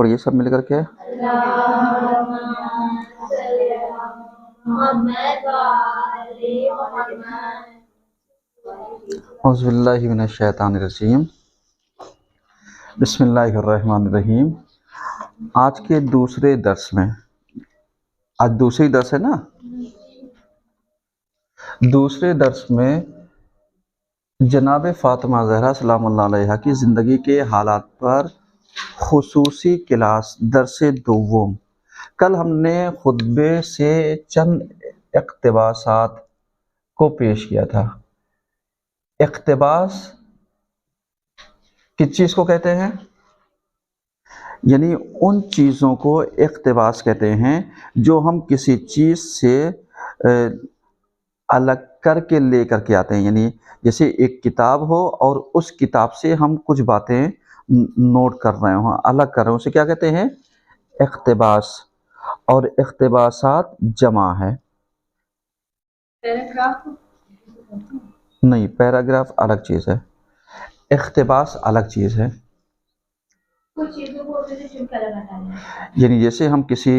پڑھیے سب مل کر کے۔ اعوذ باللہ من الشیطان الرجیم، بسم اللہ الرحمن الرحیم۔ آج کے دوسرے درس میں، آج دوسری درس ہے نا، دوسرے درس میں جناب فاطمہ زہرا سلام اللہ علیہا کی زندگی کے حالات پر خصوصی کلاس درس دوم۔ کل ہم نے خطبے سے چند اقتباسات کو پیش کیا تھا۔ اقتباس کس چیز کو کہتے ہیں؟ یعنی ان چیزوں کو اقتباس کہتے ہیں جو ہم کسی چیز سے الگ کر کے لے کر کے آتے ہیں، یعنی جیسے ایک کتاب ہو اور اس کتاب سے ہم کچھ باتیں نوٹ کر رہے ہوں، الگ کر رہے ہوں، اسے کیا کہتے ہیں؟ اقتباس۔ اور اقتباسات جمع ہے۔ نہیں، پیراگراف الگ چیز ہے، اقتباس الگ چیز ہے۔ یعنی جیسے ہم کسی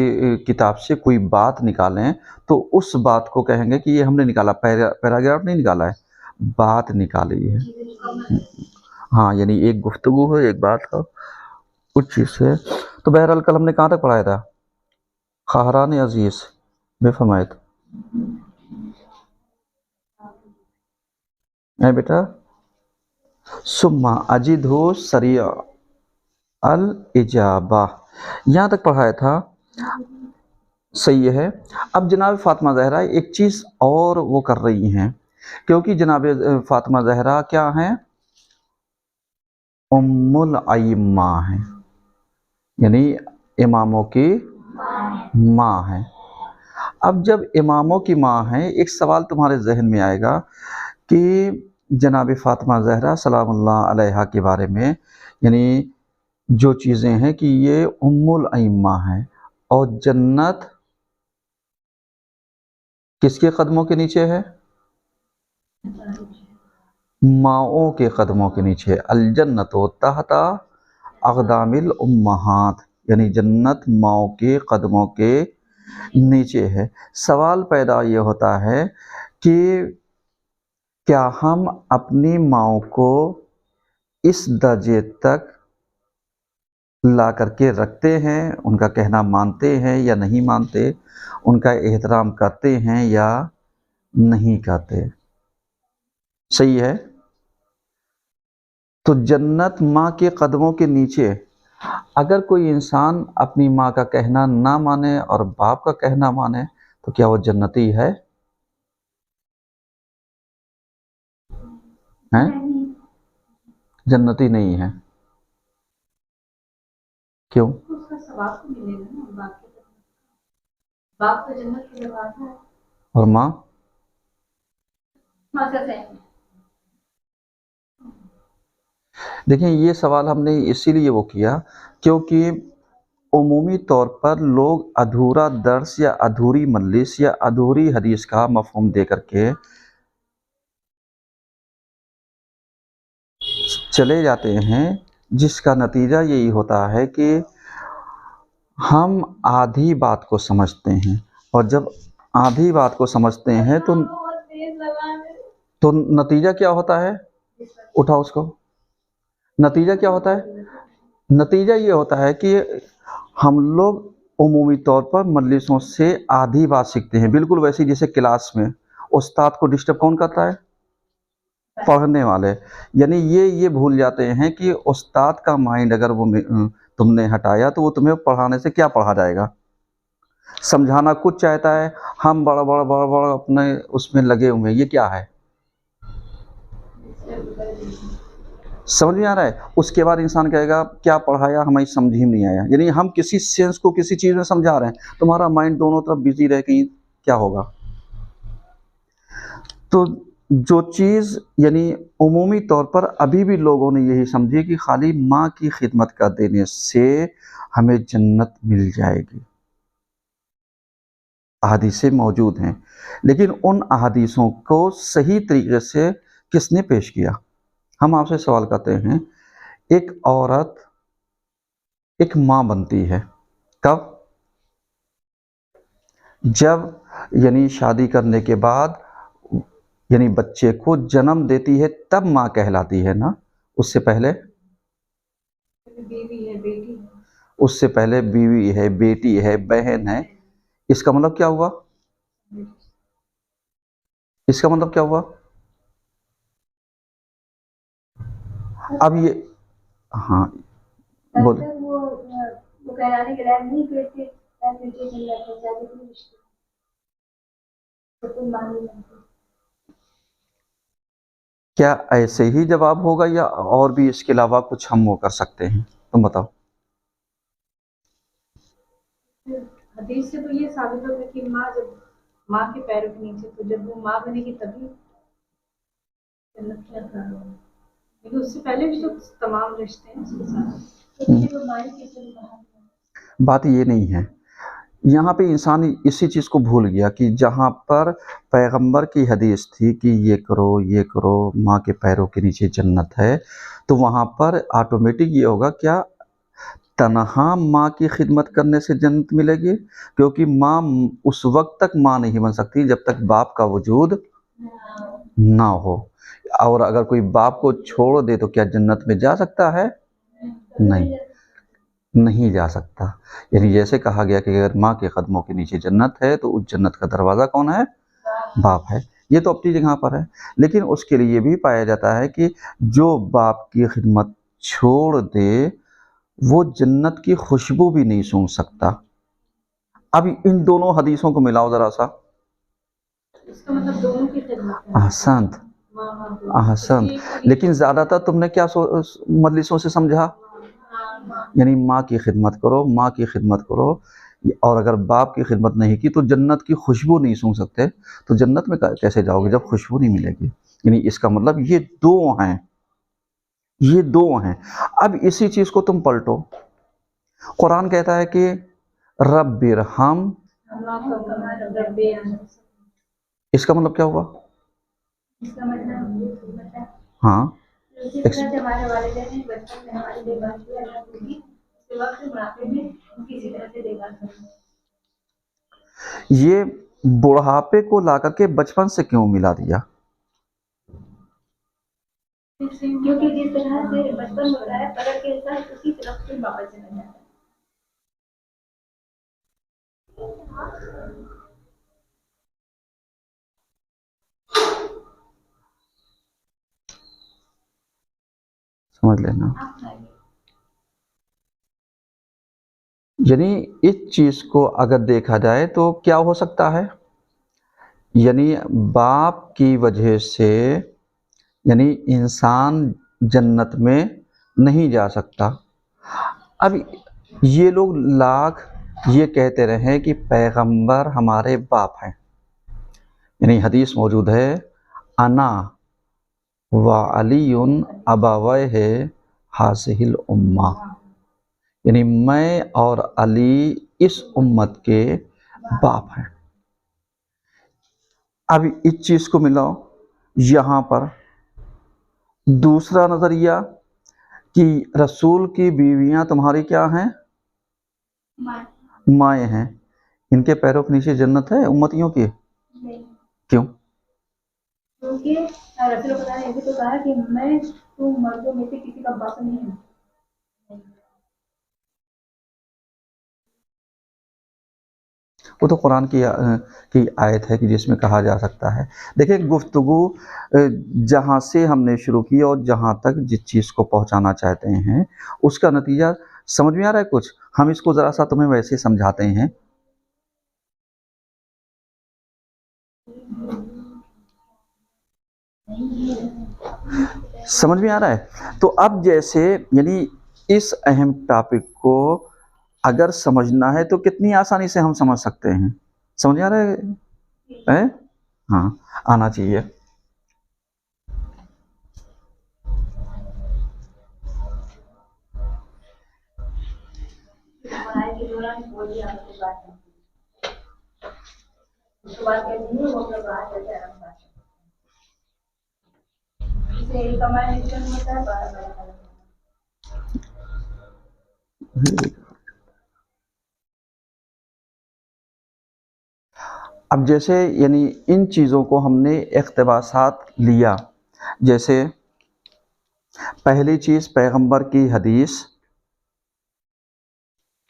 کتاب سے کوئی بات نکالیں تو اس بات کو کہیں گے کہ یہ ہم نے نکالا، پیراگراف نہیں نکالا ہے، بات نکالی ہے۔ ہاں، یعنی ایک گفتگو ہو، ایک بات ہو، کچھ چیز ہے۔ تو بہرحال کل ہم نے کہاں تک پڑھایا تھا؟ خاہران عزیز بے فرمائیت اے بیٹا، ثم اجدہ سریع الاجابہ، یہاں تک پڑھایا تھا، صحیح ہے۔ اب جناب فاطمہ زہرا ایک چیز اور وہ کر رہی ہیں، کیونکہ جناب فاطمہ زہرا کیا ہیں؟ ام الائمہ ہیں، یعنی اماموں کی ماں ہیں۔ اب جب اماموں کی ماں ہیں، ایک سوال تمہارے ذہن میں آئے گا کہ جناب فاطمہ زہرا سلام اللہ علیہا کے بارے میں، یعنی جو چیزیں ہیں کہ یہ ام الائمہ ہیں اور جنت کس کے قدموں کے نیچے ہے؟ ماؤں کے قدموں کے نیچے۔ الجنت تحت اقدام الامہات، یعنی جنت ماؤں کے قدموں کے نیچے ہے۔ سوال پیدا یہ ہوتا ہے کہ کیا ہم اپنی ماؤں کو اس درجے تک لا کر کے رکھتے ہیں، ان کا کہنا مانتے ہیں یا نہیں مانتے، ان کا احترام کرتے ہیں یا نہیں کرتے؟ صحیح ہے۔ تو جنت ماں کے قدموں کے نیچے، اگر کوئی انسان اپنی ماں کا کہنا نہ مانے اور باپ کا کہنا مانے تو کیا وہ جنتی ہے؟ جنتی نہیں ہے۔ کیوں؟ اور ماں؟ دیکھیں، یہ سوال ہم نے اسی لیے وہ کیا کیونکہ عمومی طور پر لوگ ادھورا درس یا ادھوری مجلس یا ادھوری حدیث کا مفہوم دے کر کے چلے جاتے ہیں، جس کا نتیجہ یہی ہوتا ہے کہ ہم آدھی بات کو سمجھتے ہیں، اور جب آدھی بات کو سمجھتے ہیں تو نتیجہ کیا ہوتا ہے؟ اٹھاؤ اس کو۔ نتیجہ کیا ہوتا ہے؟ نتیجہ یہ ہوتا ہے کہ ہم لوگ عمومی طور پر مجلسوں سے آدھی بات سیکھتے ہیں، بالکل ویسے جیسے کلاس میں استاد کو ڈسٹرب کون کرتا ہے؟ پڑھنے والے۔ یعنی یہ بھول جاتے ہیں کہ استاد کا مائنڈ اگر وہ تم نے ہٹایا تو وہ تمہیں پڑھانے سے کیا پڑھا جائے گا؟ سمجھانا کچھ چاہتا ہے، ہم بڑا بڑا اپنے اس میں لگے ہوئے ہیں، یہ کیا ہے؟ سمجھ میں آ رہا ہے؟ اس کے بعد انسان کہے گا کیا پڑھایا، ہمیں سمجھ ہی نہیں آیا۔ یعنی ہم کسی سینس کو کسی چیز میں سمجھا رہے ہیں، تمہارا مائنڈ دونوں طرف بزی رہ کے کیا ہوگا؟ تو جو چیز یعنی عمومی طور پر ابھی بھی لوگوں نے یہی سمجھی کہ خالی ماں کی خدمت کر دینے سے ہمیں جنت مل جائے گی۔ احادیثیں موجود ہیں، لیکن ان احادیثوں کو صحیح طریقے سے کس نے پیش کیا؟ ہم آپ سے سوال کرتے ہیں، ایک عورت ایک ماں بنتی ہے کب؟ جب یعنی شادی کرنے کے بعد یعنی بچے کو جنم دیتی ہے تب ماں کہلاتی ہے نا، اس سے پہلے بیوی ہے، بیٹی ہے، اس سے پہلے بیوی ہے، بیٹی ہے، بہن ہے. اس کا مطلب کیا ہوا؟ اس کا مطلب کیا ہوا؟ اب یہ ہاں بولے. وہ کہلانے کے لائق نہیں کہ کیا ایسے ہی جواب ہوگا یا اور بھی اس کے علاوہ کچھ ہم وہ کر سکتے ہیں؟ تم بتاؤ. حدیث سے تو یہ ثابت ہوگا کہ ماں جب ماں کے پیروں کے نیچے، تو جب وہ ماں بنے گی تبھی جنت کیا تھا، لیکن اس سے پہلے بھی تو تمام رشتے ہیں اس کے ساتھ. بات یہ نہیں ہے، یہاں پہ انسان اسی چیز کو بھول گیا کہ جہاں پر پیغمبر کی حدیث تھی کہ یہ کرو یہ کرو، ماں کے پیروں کے نیچے جنت ہے، تو وہاں پر آٹومیٹک یہ ہوگا کیا تنہا ماں کی خدمت کرنے سے جنت ملے گی؟ کیونکہ ماں اس وقت تک ماں نہیں بن سکتی جب تک باپ کا وجود نہ ہو. اور اگر کوئی باپ کو چھوڑ دے تو کیا جنت میں جا سکتا ہے؟ نہیں جا سکتا. یعنی جیسے کہا گیا کہ اگر ماں کے قدموں کے نیچے جنت ہے تو اس جنت کا دروازہ کون ہے؟ باپ ہے. یہ تو اپنی جگہ پر ہے، لیکن اس کے لیے بھی پایا جاتا ہے کہ جو باپ کی خدمت چھوڑ دے وہ جنت کی خوشبو بھی نہیں سونگھ سکتا. اب ان دونوں حدیثوں کو ملاؤ ذرا سا. اس کا مطلب دونوں کی خدمت ہے. احسنت احسنت. لیکن زیادہ تر تم نے کیا مجلسوں سے سمجھا؟ یعنی ماں کی خدمت کرو، ماں کی خدمت کرو. اور اگر باپ کی خدمت نہیں کی تو جنت کی خوشبو نہیں سونگھ سکتے، تو جنت میں کیسے جاؤ گے جب خوشبو نہیں ملے گی؟ یعنی اس کا مطلب یہ دو ہیں، یہ دو ہیں. اب اسی چیز کو تم پلٹو. قرآن کہتا ہے کہ رب ارحم، اس کا مطلب کیا ہوا؟ اس کا مطلب ہاں ہمارے والدین نے بچپن میں ہماری دیکھ بھال کی، اللہ کی اس کے وقت بڑھاپے میں کسی طرح سے دیکھ بھال کرنا. یہ بڑھاپے کو لا کر کے بچپن سے کیوں ملا دیا؟ کیونکہ جس طرح سے بچپن ہوتا ہے پلٹ کے ساتھ اسی طرف سے واپس چلا جاتا ہے. سمجھ لینا. یعنی اس چیز کو اگر دیکھا جائے تو کیا ہو سکتا ہے؟ یعنی باپ کی وجہ سے یعنی انسان جنت میں نہیں جا سکتا. اب یہ لوگ لاکھ یہ کہتے رہے کہ پیغمبر ہمارے باپ ہیں. یعنی حدیث موجود ہے انا و علی ابویہ ہذہ الامہ، یعنی میں اور علی اس امت کے باپ ہیں. اب اس چیز کو ملاؤ یہاں پر. دوسرا نظریہ کہ رسول کی بیویاں تمہاری کیا ہیں؟ مائیں ہیں. ان کے پیروں کے نیچے جنت ہے امتیوں کی؟ کیوں؟ کیونکہ رسول خدا نے یہ بھی تو کہا کہ میں تم مردوں میں سے کسی کا باپ نہیں ہوں. وہ تو قرآن کی آیت ہے کہ جس میں کہا جا سکتا ہے. دیکھیں گفتگو جہاں سے ہم نے شروع کی اور جہاں تک جس چیز کو پہنچانا چاہتے ہیں اس کا نتیجہ سمجھ میں آ رہا ہے کچھ؟ ہم اس کو ذرا سا تمہیں ویسے سمجھاتے ہیں. سمجھ میں آ رہا ہے؟ تو اب جیسے یعنی اس اہم ٹاپک کو اگر سمجھنا ہے تو کتنی آسانی سے ہم سمجھ سکتے ہیں. سمجھ آ رہا ہے؟ ہاں آنا چاہیے. اب جیسے یعنی ان چیزوں کو ہم نے اقتباسات لیا، جیسے پہلی چیز پیغمبر کی حدیث،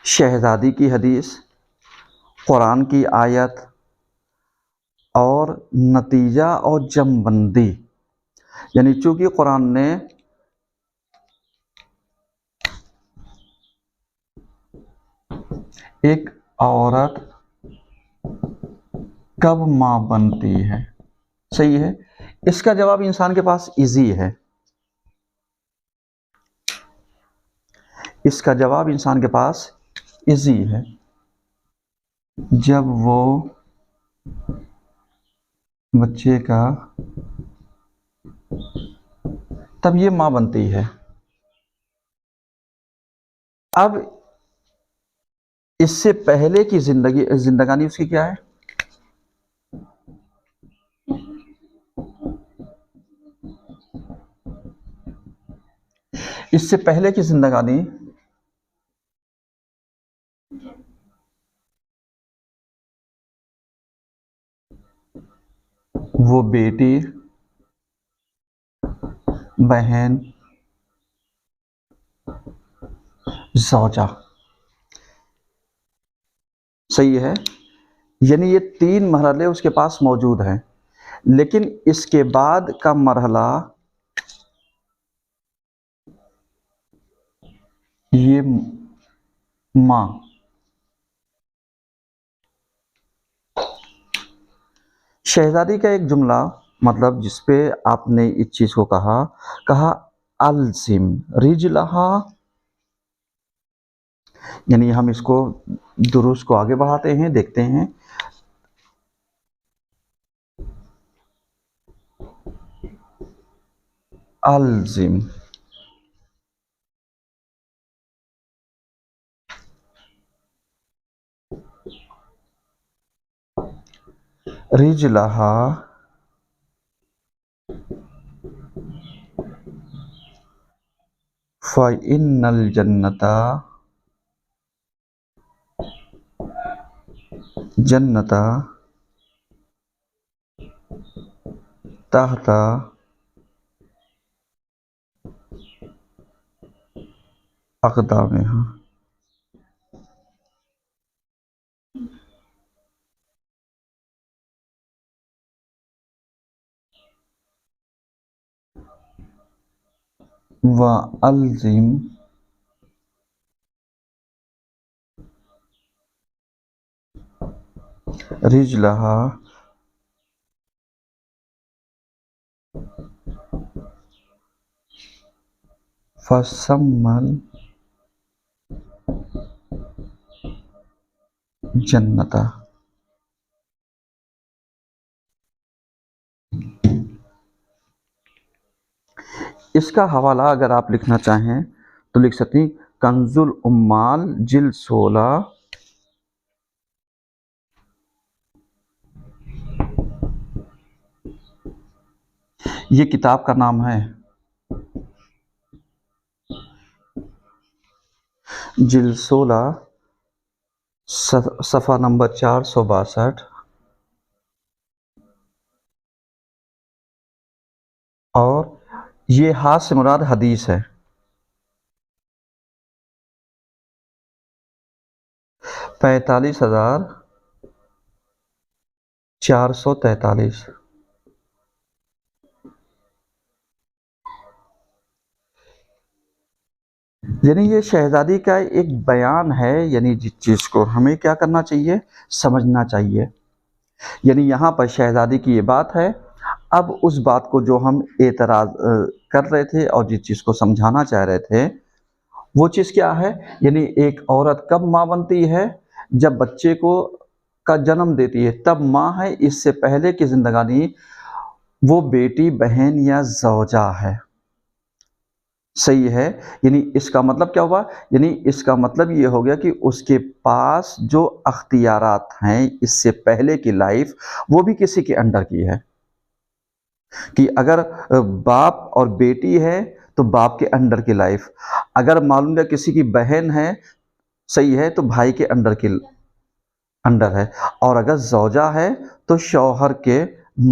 شہزادی کی حدیث، قرآن کی آیت، اور نتیجہ اور جم بندی، یعنی چونکہ قرآن نے ایک عورت کب ماں بنتی ہے، صحیح ہے، اس کا جواب انسان کے پاس ایزی ہے، اس کا جواب انسان کے پاس ایزی ہے، جب وہ بچے کا تب یہ ماں بنتی ہے۔ اب اس سے پہلے کی زندگانی اس کی کیا ہے؟ اس سے پہلے کی زندگانی وہ بیٹی، بہن، زوجہ، صحیح ہے، یعنی یہ تین مرحلے اس کے پاس موجود ہیں، لیکن اس کے بعد کا مرحلہ یہ ماں، شہزادی کا ایک جملہ مطلب جس پہ آپ نے اس چیز کو کہا الزم رجلہا، یعنی ہم اس کو درست کو آگے بڑھاتے ہیں، دیکھتے ہیں، الزم رجلہا فإن الجنة تحت اقدامها، وَأَلْزِمْ رجلہا فَسَمَّ الجنة، اس کا حوالہ اگر آپ لکھنا چاہیں تو لکھ سکتے ہیں کنز الامال جلد 16، یہ کتاب کا نام ہے، جلد 16 صفحہ نمبر 462، اور یہ ہاتھ سے مراد حدیث ہے، 45,443، یعنی یہ شہزادی کا ایک بیان ہے، یعنی جس چیز کو ہمیں کیا کرنا چاہیے، سمجھنا چاہیے، یعنی یہاں پر شہزادی کی یہ بات ہے، اب اس بات کو جو ہم اعتراض کر رہے تھے اور جس چیز کو سمجھانا چاہ رہے تھے وہ چیز کیا ہے، یعنی ایک عورت کب ماں بنتی ہے، جب بچے کا جنم دیتی ہے تب ماں ہے، اس سے پہلے کی زندگانی وہ بیٹی، بہن یا زوجہ ہے، صحیح ہے، یعنی اس کا مطلب کیا ہوا، یعنی اس کا مطلب یہ ہو گیا کہ اس کے پاس جو اختیارات ہیں اس سے پہلے کی لائف وہ بھی کسی کے انڈر کی ہے، کہ اگر باپ اور بیٹی ہے تو باپ کے انڈر کی لائف، اگر معلوم ہے کسی کی بہن ہے صحیح ہے تو بھائی کے انڈر ہے، اور اگر زوجہ ہے تو شوہر کے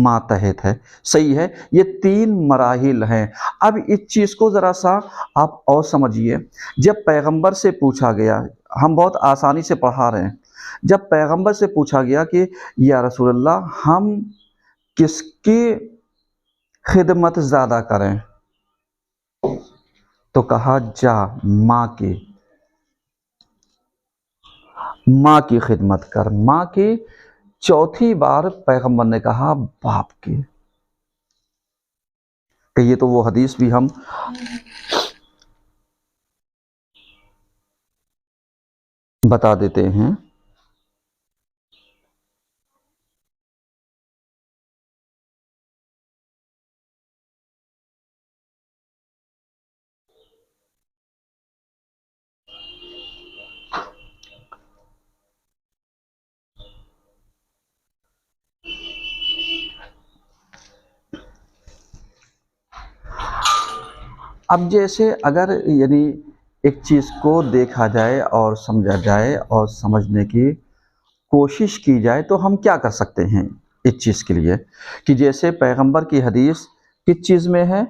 ماتحت ہے۔ صحیح ہے، یہ 3 مراحل ہیں۔ اب اس چیز کو ذرا سا آپ اور سمجھیے، جب پیغمبر سے پوچھا گیا، ہم بہت آسانی سے پڑھا رہے ہیں، جب پیغمبر سے پوچھا گیا کہ یا رسول اللہ ہم کس کی خدمت زیادہ کریں، تو کہا جا ماں کی خدمت کر، ماں کی۔ چوتھی بار پیغمبر نے کہا باپ کی، کہ یہ تو وہ حدیث بھی ہم بتا دیتے ہیں۔ اب جیسے اگر یعنی ایک چیز کو دیکھا جائے اور سمجھا جائے اور سمجھنے کی کوشش کی جائے تو ہم کیا کر سکتے ہیں اس چیز کے لیے، کہ جیسے پیغمبر کی حدیث کس چیز میں ہے؟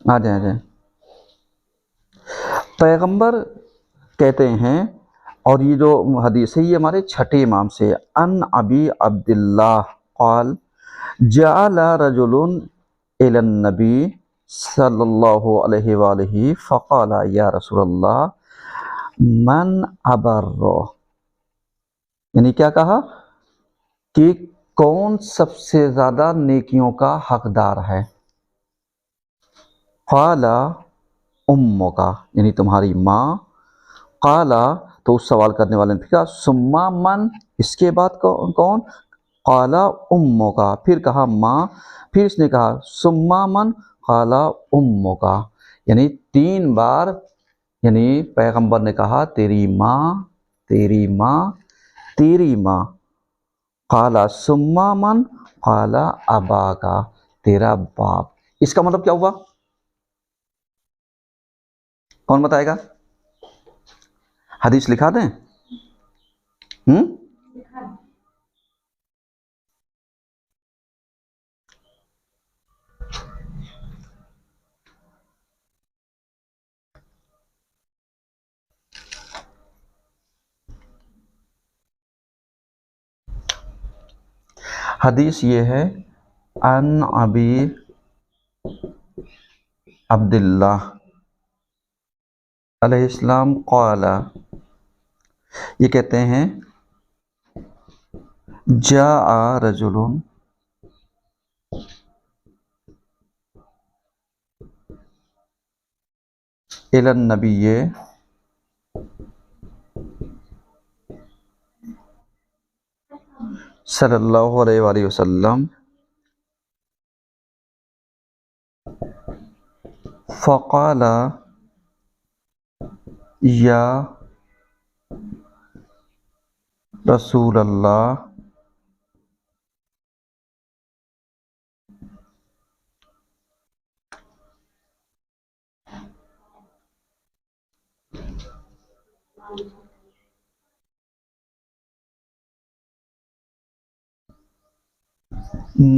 آ جائیں پیغمبر کہتے ہیں، اور یہ جو حدیث ہے یہ ہمارے چھٹے امام سے، ان ابی عبداللہ قال جعل رجل الى النبی صلی اللہ علیہ وآلہ فقال یا رسول اللہ من ابر، یعنی کیا کہا کہ کون سب سے زیادہ نیکیوں کا حقدار ہے؟ قال امک، یعنی تمہاری ماں۔ قال، تو اس سوال کرنے والے نے کہا ثم من، اس کے بعد کون؟ قال امک، پھر کہا ماں، پھر اس نے کہا ثم من، قال امک، یعنی 3 بار یعنی پیغمبر نے کہا تیری ماں، تیری ماں، تیری ماں۔ قال ثم من، قال اباک، تیرا باپ۔ اس کا مطلب کیا ہوا؟ کون بتائے گا؟ حدیث لکھا دیں؟ حدیث یہ ہے ان ابی عبداللہ علیہ السلام قال، یہ کہتے ہیں جاء رجل الی النبی صلی اللہ علیہ وآلہ وسلم فقال یا رسول اللہ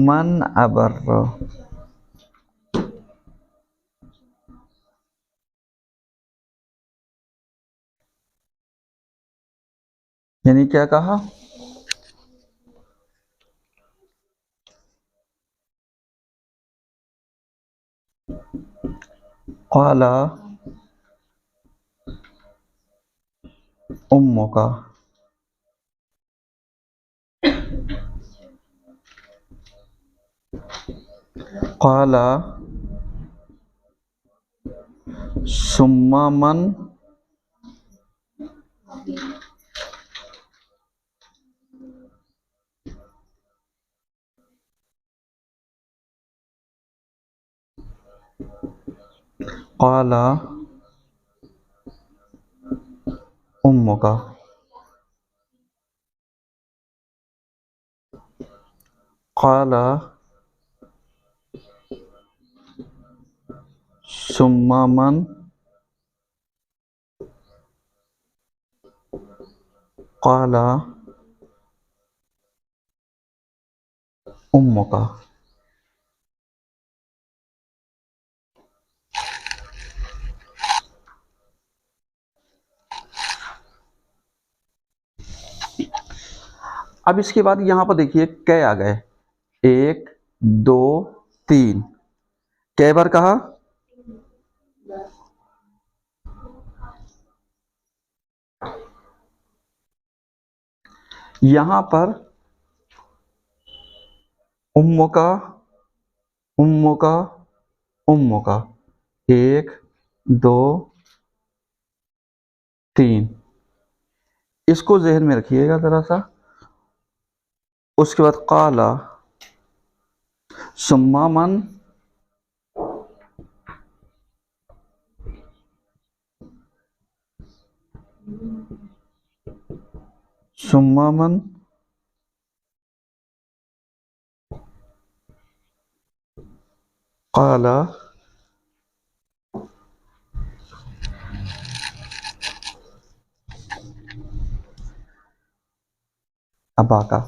من ابر، یعنی کیا کہا؟ قال امک، قال ثم من، قال امک، قال सुम्मा मन काला उम्मुका। अब इसके बाद यहां पर देखिए कै आ गए, 1 2 3, कै बार कहा? यहां पर उम्मुका उम्मुका उम्मुका, 1 2 3, इसको जहन में रखिएगा जरा सा। उसके बाद काला सुम्मा मन सुम्मा मन काला अबाका।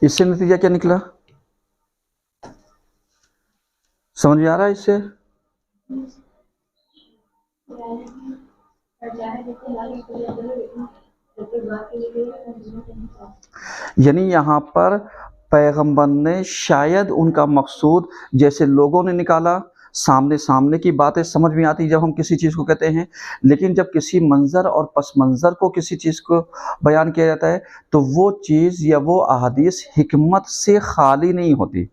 इससे नतीजा क्या निकला? समझ में आ रहा है इससे? यानी यहाँ पर पैगंबर ने शायद उनका मकसूद, जैसे लोगों ने निकाला, सामने सामने की बातें समझ में आती जब हम किसी चीज़ को कहते हैं, लेकिन जब किसी मंजर और पस मंजर को किसी चीज़ को बयान किया जाता है तो वो चीज़ या वो अहादीस हिकमत से खाली नहीं होती।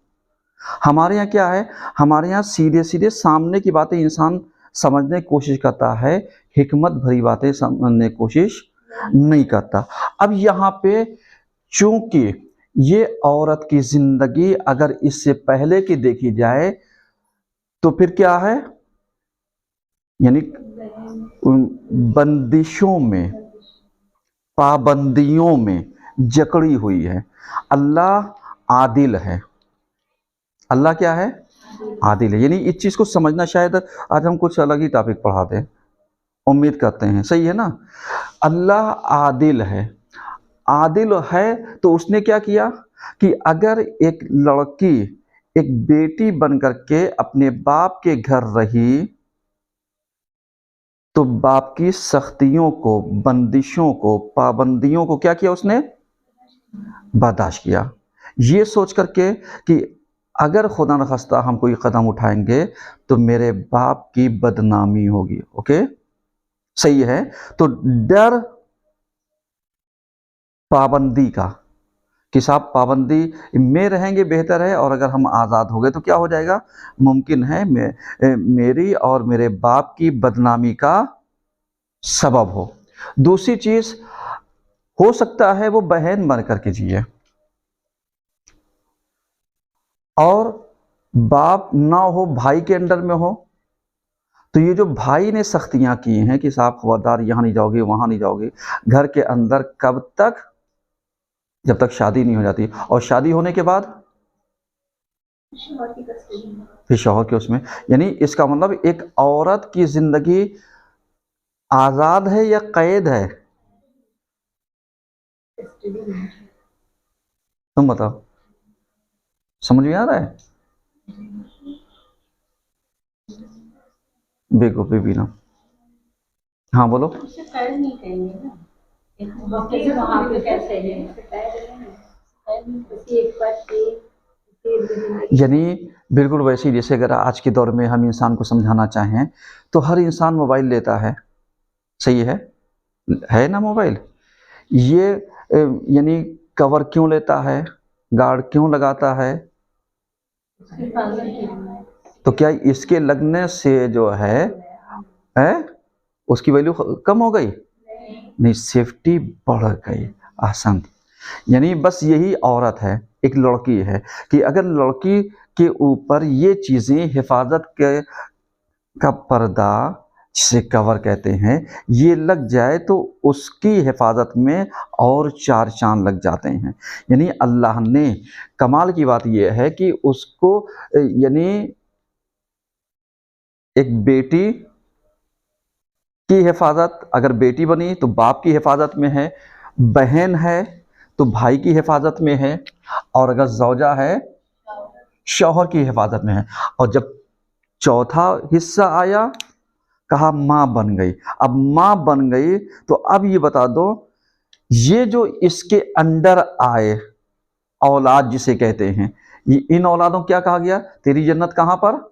हमारे यहाँ क्या है, हमारे यहाँ सीधे सीधे सामने की बातें इंसान समझने की कोशिश करता है, हिकमत भरी बातें समझने की कोशिश नहीं करता। अब यहाँ पे चूंकि ये औरत की जिंदगी अगर इससे पहले की देखी जाए तो फिर क्या है, यानी बंदिशों में, पाबंदियों में जकड़ी हुई है। अल्लाह आदिल है। अल्लाह क्या है? आदिल है। यानी इस चीज़ को समझना, शायद आज हम कुछ अलग ही टॉपिक पढ़ाते हैं, उम्मीद करते हैं, सही है ना। अल्लाह आदिल है। आदिल है तो उसने क्या किया कि अगर एक लड़की एक बेटी बनकर के अपने बाप के घर रही तो बाप की सख्तियों को, बंदिशों को, पाबंदियों को क्या किया उसने? बर्दाश्त किया। ये सोच करके कि अगर खुदा न खास्ता हम कोई कदम उठाएंगे तो मेरे बाप की बदनामी होगी। ओके, सही है। तो डर पाबंदी का कि साहब पाबंदी में रहेंगे बेहतर है, और अगर हम आज़ाद हो गए तो क्या हो जाएगा, मुमकिन है मेरी और मेरे बाप की बदनामी का सबब हो। दूसरी चीज़, हो सकता है वो बहन बन करके जिए और बाप ना हो, भाई के अंडर में हो, तो ये जो भाई ने सख्तियां की हैं कि साहब खबरदार यहाँ नहीं जाओगे, वहाँ नहीं जाओगे, घर के अंदर कब तक? जब तक शादी नहीं हो जाती, और शादी होने के बाद फिर शौहर के उसमें। यानी इसका मतलब एक औरत की जिंदगी आज़ाद है या कैद है? तुम बताओ, समझ में आ रहा है? बेगो बेबी ना, हाँ बोलो। उसे कैद नहीं कहेंगे ना, एक वहाँ पे कैसे है, यानी बिल्कुल वैसे ही जैसे अगर आज के दौर में हम इंसान को समझाना चाहें तो हर इंसान मोबाइल लेता है, सही है ना मोबाइल। ये यानी कवर क्यों लेता है, गार्ड क्यों लगाता है? तो क्या इसके लगने से जो है उसकी वैल्यू कम हो गई? नहीं, सेफ्टी बढ़ गई। आसान। यानी बस यही औरत है, एक लड़की है, कि अगर लड़की के ऊपर ये चीज़ें, हिफाजत के का पर्दा जिसे कवर कहते हैं, ये लग जाए तो उसकी हिफाजत में और 4 चांद लग जाते हैं। यानी अल्लाह ने, कमाल की बात यह है कि उसको यानी एक बेटी की हिफाजत, अगर बेटी बनी तो बाप की हिफाजत में है, बहन है तो भाई की हिफाजत में है, और अगर ज़ौजा है शौहर की हिफाजत में है। और जब चौथा हिस्सा आया, कहा माँ बन गई। अब माँ बन गई तो अब ये बता दो, ये जो इसके अंडर आए औलाद जिसे कहते हैं, ये इन औलादों क्या कहा गया? तेरी जन्नत कहाँ पर?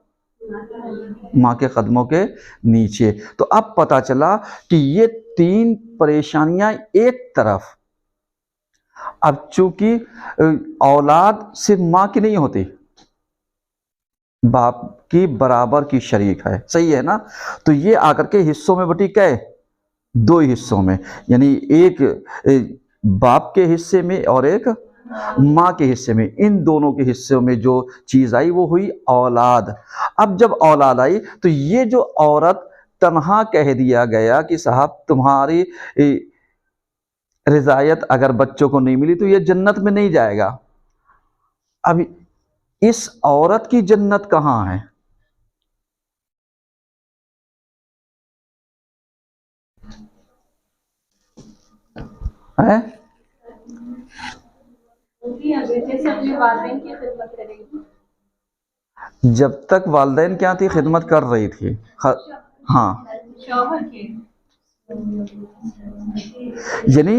माँ के कदमों के नीचे। तो अब पता चला कि ये 3 परेशानियां एक तरफ। अब चूंकि औलाद सिर्फ माँ की नहीं होती, बाप की बराबर की शरीक है, सही है ना? तो ये आकर के हिस्सों में बटी कै? 2 हिस्सों में, यानी एक बाप के हिस्से में और एक माँ के हिस्से में। इन दोनों के हिस्से में जो चीज आई वो हुई औलाद। अब जब औलाद आई तो ये जो औरत तन्हा कह दिया गया कि साहब तुम्हारी रिजायत अगर बच्चों को नहीं मिली तो ये जन्नत में नहीं जाएगा। अब इस औरत की जन्नत कहाँ है? है? जैसे अपने वालिदैन की खिदमत करेगी, जब तक वालिदैन क्या थी? खिदमत कर रही थी। हाँ, शौहर के। यानी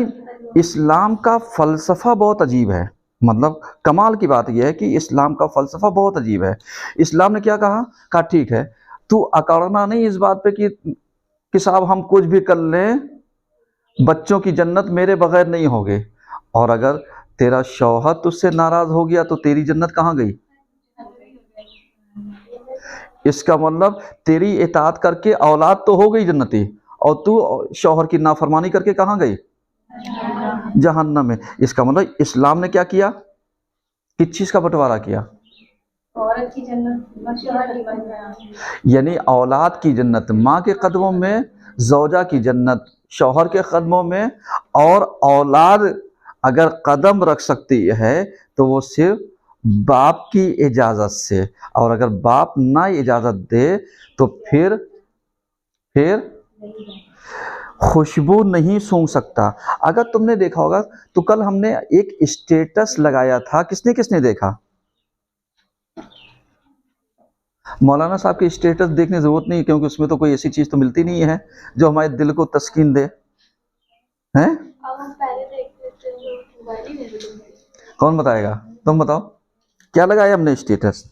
इस्लाम का फलसफा बहुत अजीब है। मतलब कमाल की बात यह है कि इस्लाम का फलसफा बहुत अजीब है। इस्लाम ने क्या कहा? कहा ठीक है, तू अकड़ना नहीं इस बात पे कि साहब हम कुछ भी कर लें, बच्चों की जन्नत मेरे बगैर नहीं होगी। और अगर तेरा शौहर तुझसे नाराज हो गया तो तेरी जन्नत कहाँ गई? इसका मतलब तेरी इताअत करके औलाद तो हो गई जन्नती, और तू शौहर की नाफरमानी करके कहाँ गई? जहन्नम में। इसका मतलब इस्लाम ने क्या किया? किस चीज का बंटवारा किया? औरत की जन्नत शौहर की जन्नत, यानी औलाद की जन्नत माँ के कदमों में, ज़ौजा की जन्नत शौहर के कदमों में, और औलाद अगर कदम रख सकती है तो वो सिर्फ बाप की इजाज़त से, और अगर बाप ना इजाज़त दे तो फिर खुशबू नहीं सूंघ सकता। अगर तुमने देखा होगा तो कल हमने एक स्टेटस लगाया था, किसने किसने देखा? मौलाना साहब के स्टेटस देखने की जरूरत नहीं, क्योंकि उसमें तो कोई ऐसी चीज तो मिलती नहीं है जो हमारे दिल को तस्कीन दे। हैं? कौन बताएगा? तुम बताओ, क्या लगाया हमने स्टेटस?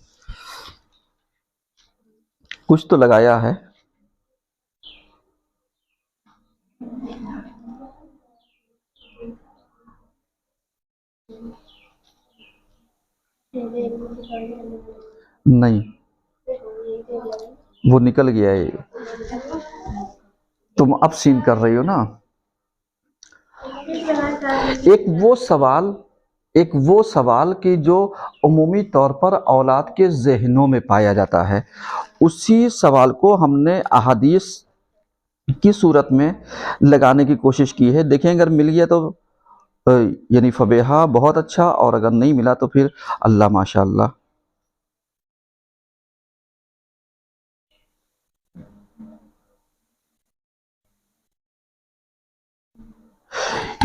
कुछ तो लगाया है। नहीं, वो निकल गया है। तुम अब सीन कर रही हो ना। एक वो सवाल कि जो उमूमी तौर पर औलाद के जहनों में पाया जाता है, उसी सवाल को हमने अहादीस की सूरत में लगाने की कोशिश की है। देखें, अगर मिल गया तो यानी फबेहा, बहुत अच्छा, और अगर नहीं मिला तो फिर अल्लाह माशाअल्लाह।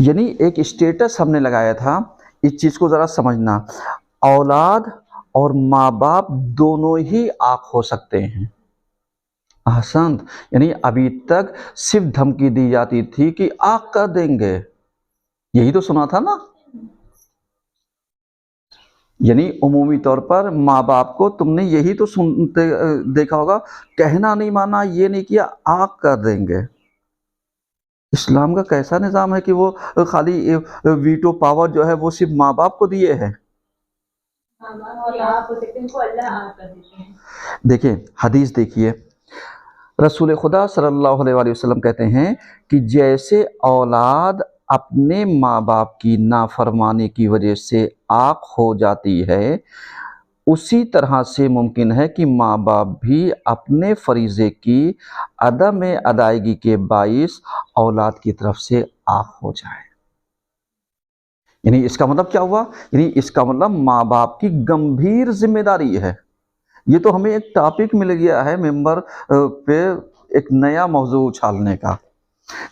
यानी एक स्टेटस हमने लगाया था, इस चीज को जरा समझना। औलाद और माँ बाप दोनों ही आँख हो सकते हैं। अहसन, यानी अभी तक सिर्फ धमकी दी जाती थी कि आँख कर देंगे, यही तो सुना था ना। यानी उमूमी तौर पर माँ बाप को तुमने यही तो सुनते देखा होगा, कहना नहीं माना, ये नहीं किया, आँख कर देंगे। इस्लाम का कैसा निज़ाम है कि वो खाली वीटो पावर जो है वो सिर्फ माँ बाप को दिए है। देखिए हदीस देखिए, रसूल खुदा सल्लल्लाहु अलैहि वसल्लम कहते हैं कि जैसे औलाद अपने माँ बाप की नाफरमानी की वजह से आँख हो जाती है, اسی طرح سے ممکن ہے کہ ماں باپ بھی اپنے فریضے کی عدم ادائیگی کے باعث اولاد کی طرف سے آگ ہو جائے. یعنی اس کا مطلب کیا ہوا؟ یعنی اس کا مطلب ماں باپ کی گمبھیر ذمہ داری ہے. یہ تو ہمیں ایک ٹاپک مل گیا ہے ممبر پہ ایک نیا موضوع اچھالنے کا،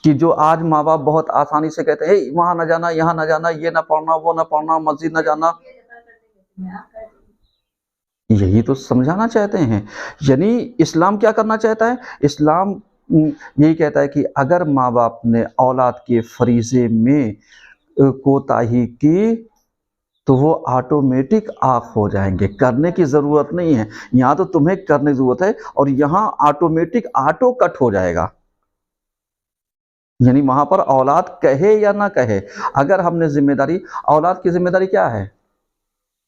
کہ جو آج ماں باپ بہت آسانی سے کہتے ہیں وہاں نہ جانا، یہاں نہ جانا، یہ نہ پڑھنا، وہ نہ پڑھنا، مسجد نہ جانا. یہی تو سمجھانا چاہتے ہیں. یعنی اسلام کیا کرنا چاہتا ہے؟ اسلام یہی کہتا ہے کہ اگر ماں باپ نے اولاد کے فریضے میں کوتاہی کی تو وہ آٹومیٹک آگ ہو جائیں گے. کرنے کی ضرورت نہیں ہے، یہاں تو تمہیں کرنے کی ضرورت ہے، اور یہاں آٹومیٹک آٹو کٹ ہو جائے گا. یعنی وہاں پر اولاد کہے یا نہ کہے، اگر ہم نے ذمہ داری، اولاد کی ذمہ داری کیا ہے؟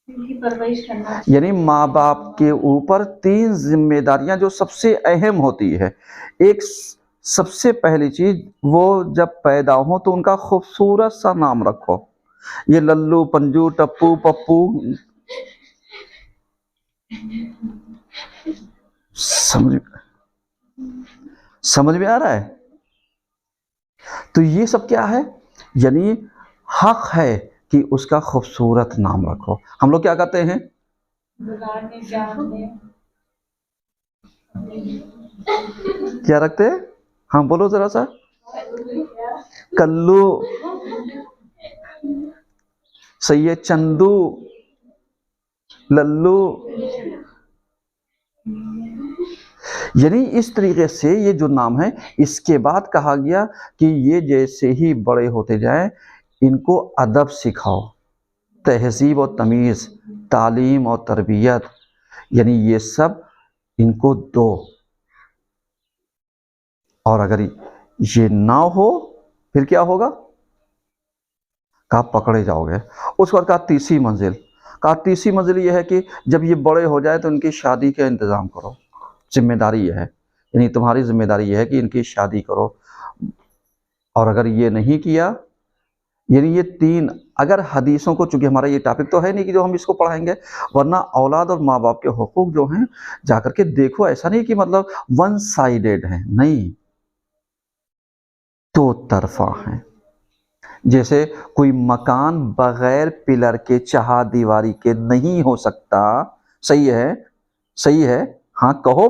ان کی پرورش کرنا. یعنی ماں باپ کے اوپر 3 ذمہ داریاں جو سب سے اہم ہوتی ہے. ایک سب سے پہلی چیز، وہ جب پیدا ہوں تو ان کا خوبصورت سا نام رکھو. یہ للو، پنجو، ٹپو، پپو، سمجھ میں آ رہا ہے؟ تو یہ سب کیا ہے؟ یعنی حق ہے کہ اس کا خوبصورت نام رکھو. ہم لوگ کیا کرتے ہیں؟ کیا رکھتے ہیں؟ ہاں بولو ذرا سا. کلو، سید چندو، للو. یعنی اس طریقے سے یہ جو نام ہے، اس کے بعد کہا گیا کہ یہ جیسے ہی بڑے ہوتے جائیں ان کو ادب سکھاؤ، تہذیب و تمیز، تعلیم اور تربیت، یعنی یہ سب ان کو دو. اور اگر یہ نہ ہو پھر کیا ہوگا؟ کہا پکڑے جاؤ گے. اس کے بعد کہا تیسری منزل، کہا تیسری منزل یہ ہے کہ جب یہ بڑے ہو جائے تو ان کی شادی کا انتظام کرو. ذمہ داری یہ ہے، یعنی تمہاری ذمہ داری یہ ہے کہ ان کی شادی کرو. اور اگر یہ نہیں کیا، یعنی یہ 3 اگر حدیثوں کو، چونکہ ہمارا یہ ٹاپک تو ہے نہیں کہ جو ہم اس کو پڑھائیں گے، ورنہ اولاد اور ماں باپ کے حقوق جو ہیں جا کر کے دیکھو. ایسا نہیں کہ مطلب ون سائیڈڈ ہیں، نہیں، 2 طرفہ ہیں. جیسے کوئی مکان بغیر پلر کے، چہا دیواری کے نہیں ہو سکتا. صحیح ہے؟ صحیح ہے؟ ہاں کہو.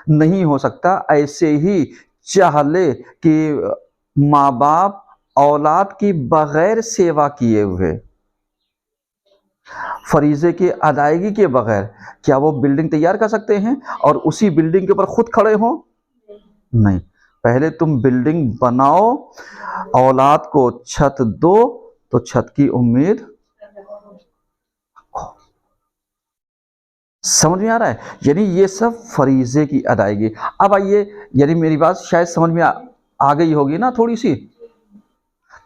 نہیں ہو سکتا. ایسے ہی چاہ لے کہ ماں باپ اولاد کی بغیر سیوا کیے ہوئے، فریضے کی ادائیگی کے بغیر، کیا وہ بلڈنگ تیار کر سکتے ہیں اور اسی بلڈنگ کے اوپر خود کھڑے ہوں؟ نہیں. پہلے تم بلڈنگ بناؤ، اولاد کو چھت دو تو چھت کی امید. سمجھ میں آ رہا ہے؟ یعنی یہ سب فریضے کی ادائیگی. اب آئیے، یعنی میری بات شاید سمجھ میں آ گئی ہوگی نا تھوڑی سی.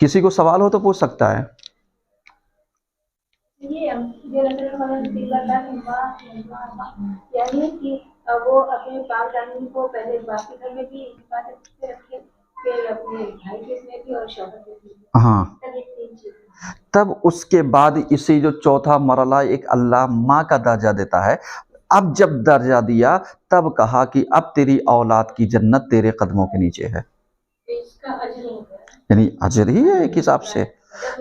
کسی کو سوال ہو تو پوچھ سکتا ہے. یعنی کہ وہ اپنے باپ دادی کو پہلے باپ کے گھر میں بھی حفاظت سے رکھے، پھر اپنے بھائی کے میں بھی، اور شوہر کے بھی. ہاں، تب اس کے بعد اسی جو چوتھا مرحلہ ایک اللہ ماں کا درجہ دیتا ہے. اب جب درجہ دیا تب کہا کہ اب تیری اولاد کی جنت تیرے قدموں کے نیچے ہے. یعنی اجر ہی ہے ایک حساب سے،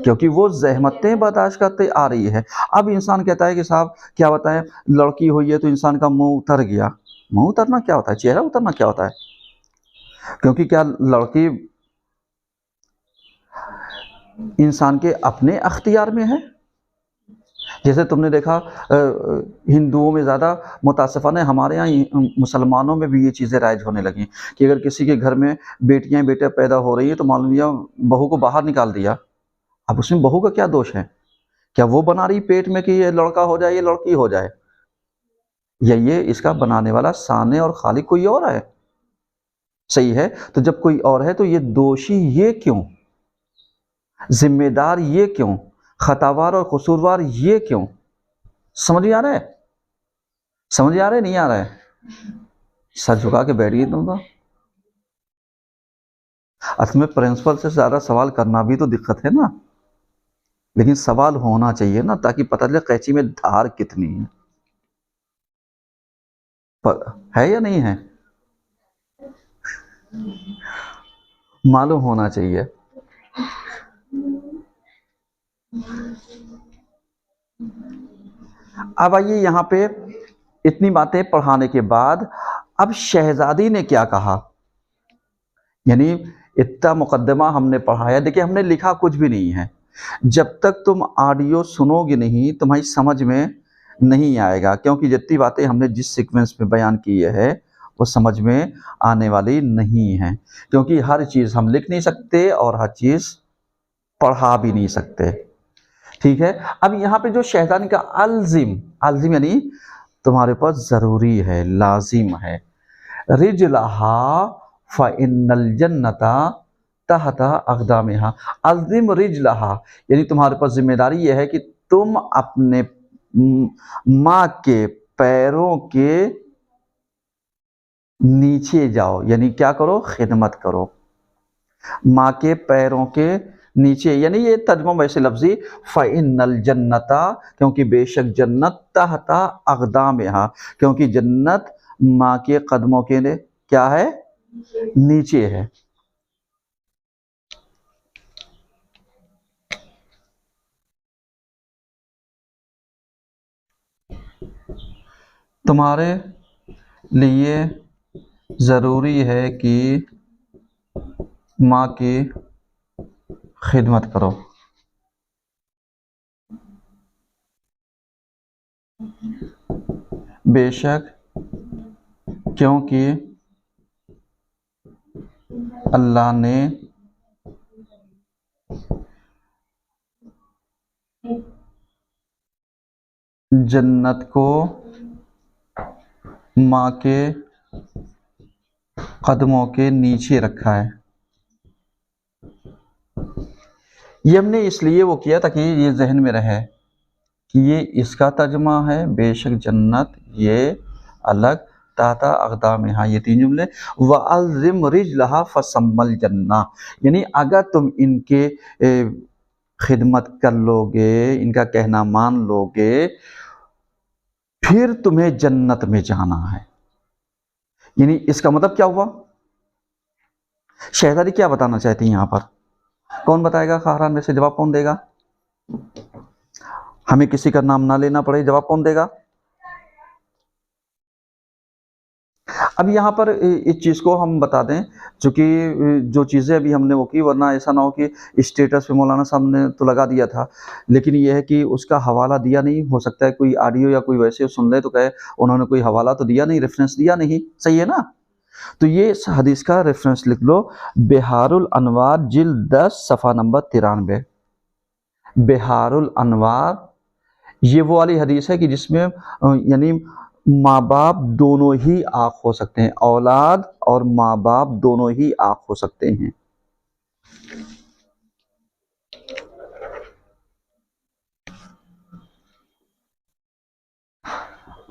کیونکہ وہ زحمتیں برداشت کرتے آ رہی ہے. اب انسان کہتا ہے کہ صاحب کیا بتائیں، لڑکی ہوئی ہے تو انسان کا منہ اتر گیا. منہ اترنا کیا ہوتا ہے؟ چہرہ اترنا کیا ہوتا ہے؟ کیونکہ کیا لڑکی انسان کے اپنے اختیار میں ہے؟ جیسے تم نے دیکھا ہندوؤں میں زیادہ، متاسفانہ ہمارے یہاں مسلمانوں میں بھی یہ چیزیں رائج ہونے لگیں کہ اگر کسی کے گھر میں بیٹیاں بیٹے پیدا ہو رہی ہیں تو معلوم لیا بہو کو باہر نکال دیا. اب اس میں بہو کا کیا دوش ہے؟ کیا وہ بنا رہی پیٹ میں کہ یہ لڑکا ہو جائے، یہ لڑکی ہو جائے؟ یا یہ اس کا بنانے والا صانع اور خالق کوئی اور ہے؟ صحیح ہے. تو جب کوئی اور ہے تو یہ دوشی یہ کیوں؟ ذمہ دار یہ کیوں؟ خطاوار اور قصوروار یہ کیوں؟ سمجھ آ رہا ہے؟ سمجھ آ رہا ہے؟ نہیں آ رہا ہے؟ سر جھکا کے بیٹھ گئی تم تو. اصل میں پرنسپل سے زیادہ سوال کرنا بھی تو دقت ہے نا. लेकिन सवाल होना चाहिए ना, ताकि पता चले कैंची में धार कितनी है, है या नहीं है, मालूम होना चाहिए। अब आइए यहाँ पे इतनी बातें पढ़ाने के बाद अब शहजादी ने क्या कहा, यानी इतना मुकदमा हमने पढ़ाया। देखिए हमने लिखा कुछ भी नहीं है, जब तक तुम ऑडियो सुनोगे नहीं तुम्हारी समझ में नहीं आएगा, क्योंकि जितनी बातें हमने जिस सीक्वेंस में बयान की है वो समझ में आने वाली नहीं है, क्योंकि हर चीज़ हम लिख नहीं सकते और हर चीज़ पढ़ा भी नहीं सकते। ठीक है, अब यहाँ पे जो शहजादी का अल्जिम, अल्जिम यानी तुम्हारे पास ज़रूरी है, लाजिम है। रिजलहा फ़इन्नल जन्नता तहता अक़दामिहा, अल्जिम रिजलहा यानी तुम्हारे पास जिम्मेदारी यह है कि तुम अपने माँ के पैरों के नीचे जाओ, यानी क्या करो, खिदमत करो, माँ के पैरों के नीचे, यानी ये तर्जुमा वैसे लफ्जी फ़इन्नल जन्नता, क्योंकि बेशक जन्नत तहता अक़दामिहा, क्योंकि जन्नत माँ के कदमों के ने क्या है, नीचे है। तुम्हारे लिए ज़रूरी है कि माँ की खिदमत करो, बेशक क्योंकि अल्लाह ने जन्नत को माँ के कदमों के नीचे रखा है। ये हमने इसलिए वो किया ताकि ये जहन में रहे कि ये इसका तर्जुमा है, बेशक जन्नत ये अलग, ताता अक़दाम, यहाँ ये तीन जुमले, व अल्ज़िम रिजलहा फसम्मल जन्ना, यानी अगर तुम इनके खिदमत कर लोगे, इनका कहना मान लोगे, फिर तुम्हें जन्नत में जाना है। यानी इसका मतलब क्या हुआ, शहजादी क्या बताना चाहती है यहाँ पर, कौन बताएगा, खारान में से जवाब कौन देगा, हमें किसी का नाम ना लेना पड़े, जवाब कौन देगा। अब यहाँ पर इस चीज़ को हम बता दें, चूँकि जो चीज़ें अभी हमने वो की, वरना ऐसा ना हो कि स्टेटस पे मौलाना साहब ने तो लगा दिया था, लेकिन ये है कि उसका हवाला दिया नहीं, हो सकता है कोई ऑडियो या कोई वैसे सुन ले तो कहे उन्होंने कोई हवाला तो दिया नहीं, रेफरेंस दिया नहीं, सही है ना। तो ये इस हदीस का रेफरेंस लिख लो, बिहारुल अनवार जिल्द 10 सफ़ा नंबर 93। बिहारुल अनवार ये वो वाली हदीस है कि जिसमें यानी माँ बाप दोनों ही आँख हो सकते हैं, औलाद और माँ बाप दोनों ही आँख हो सकते हैं।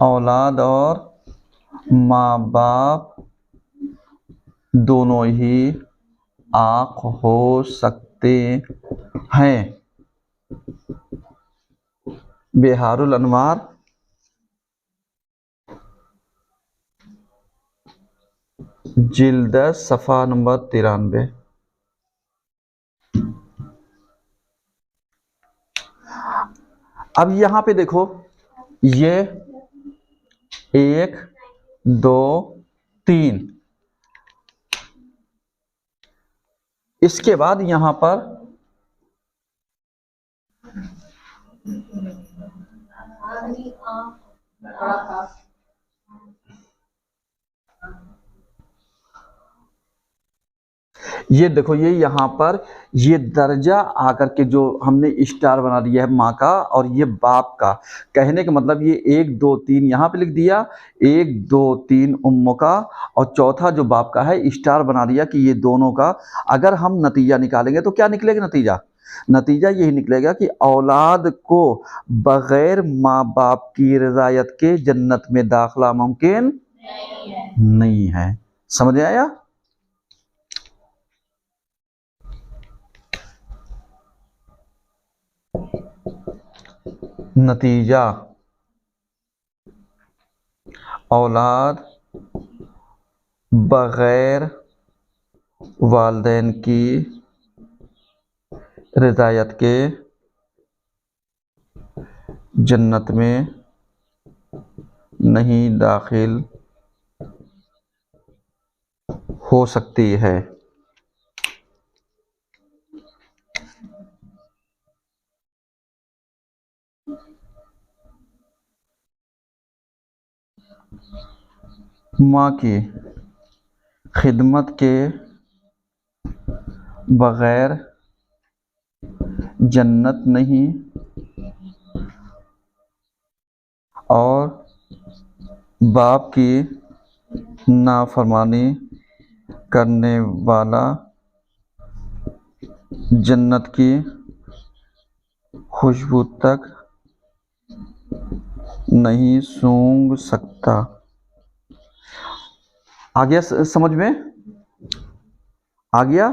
औलाद और माँ बाप दोनों ही आँख हो सकते हैं। बिहारुल अनवार जिल्द सफ़ा नंबर 93। अब यहाँ पे देखो, ये 1 2 3, इसके बाद यहाँ पर ये देखो, ये यहाँ पर ये दर्जा आकर के जो हमने स्टार बना दिया है माँ का और ये बाप का, कहने का मतलब ये 1 2 3 यहाँ पे लिख दिया, 1 2 3 उम्म का, और चौथा जो बाप का है स्टार बना दिया कि ये दोनों का। अगर हम नतीजा निकालेंगे तो क्या निकलेगा नतीजा, नतीजा यही निकलेगा कि औलाद को बगैर माँ बाप की रज़ायत के जन्नत में दाखिला मुमकिन नहीं है। समझ आया। नतीजा औलाद बगैर वालिदैन की रिदायत के जन्नत में नहीं दाखिल हो सकती है। माँ की खिदमत के बगैर जन्नत नहीं और बाप की नाफरमानी करने वाला जन्नत की खुशबू तक नहीं सूंघ सकता। आ गया समझ में? आ गया?